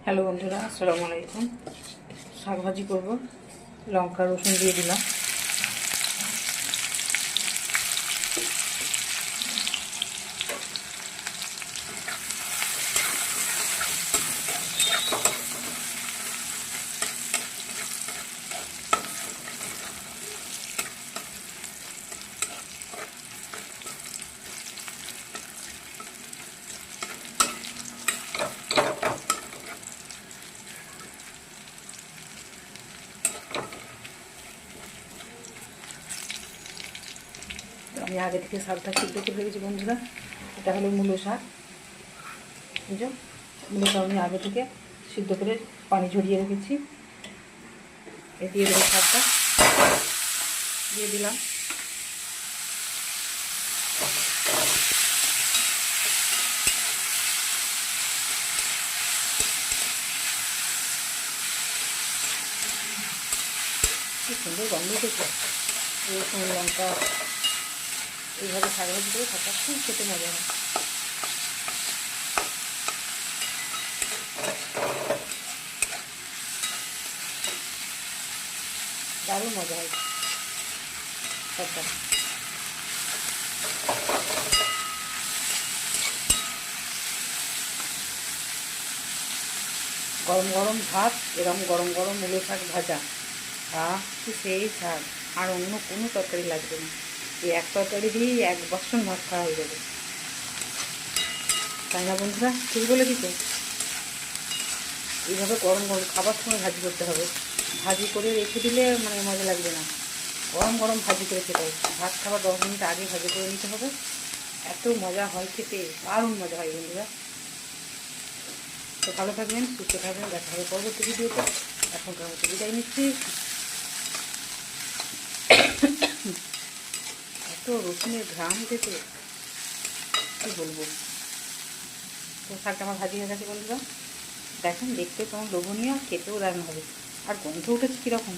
Hello বন্ধুরা, আসসালামু আলাইকুম। শাক ভাজি করব, লঙ্কা রসুন দিয়ে দিলাম। আমি আগে থেকে শাকটা সিদ্ধ করে রেখেছি বন্ধুরা। এটা হলো মূলো শাক, বুঝছো? মূলো শাক আমি আগে থেকে সিদ্ধ করে পানি ঝরিয়ে রেখেছি। এ দিয়ে দেবো, শাকটা দিয়ে দিলাম। কি সুন্দর গন্ধ উঠেছে। রসুন লঙ্কা এইভাবে শাক ভাজি করে শাকটা খুব খেতে মজা হয়। দারুণ মজা হয় শাকটা। গরম গরম ভাত, এরকম গরম গরম মূলো শাক ভাজা, কি সেই শাক! আর অন্য কোনো তরকারি লাগবে না। এই এক তরকারি দিয়েই এক বাসন ভাত খাওয়া হয়ে যাবে, তাই না বন্ধুরা? ঠিক বলে দিতে। এইভাবে গরম গরম খাবার সময় ভাজি করতে হবে। ভাজি করে রেখে দিলে মানে মজা লাগবে না। গরম গরম ভাজি করে খেতে হবে। ভাত খাবার 10 মিনিট আগে ভাজি করে নিতে হবে। এত মজা হয় খেতে, দারুণ মজা হয় বন্ধুরা। তো ভালো থাকবেন, সুস্থ থাকবেন, দেখা হবে পরবর্তী ভিডিওতে। এখনকার মতো বিদায় নিচ্ছি। এত রসুনের ঘ্রাণ উঠেছে, কী বলবো। তো শাকটা আমার ভাজি হয়ে গেছে বন্ধুরা। দেখেন, দেখতে কেমন লোভনীয়, খেতেও দারুণ হবে। আর গন্ধ উঠেছে কীরকম!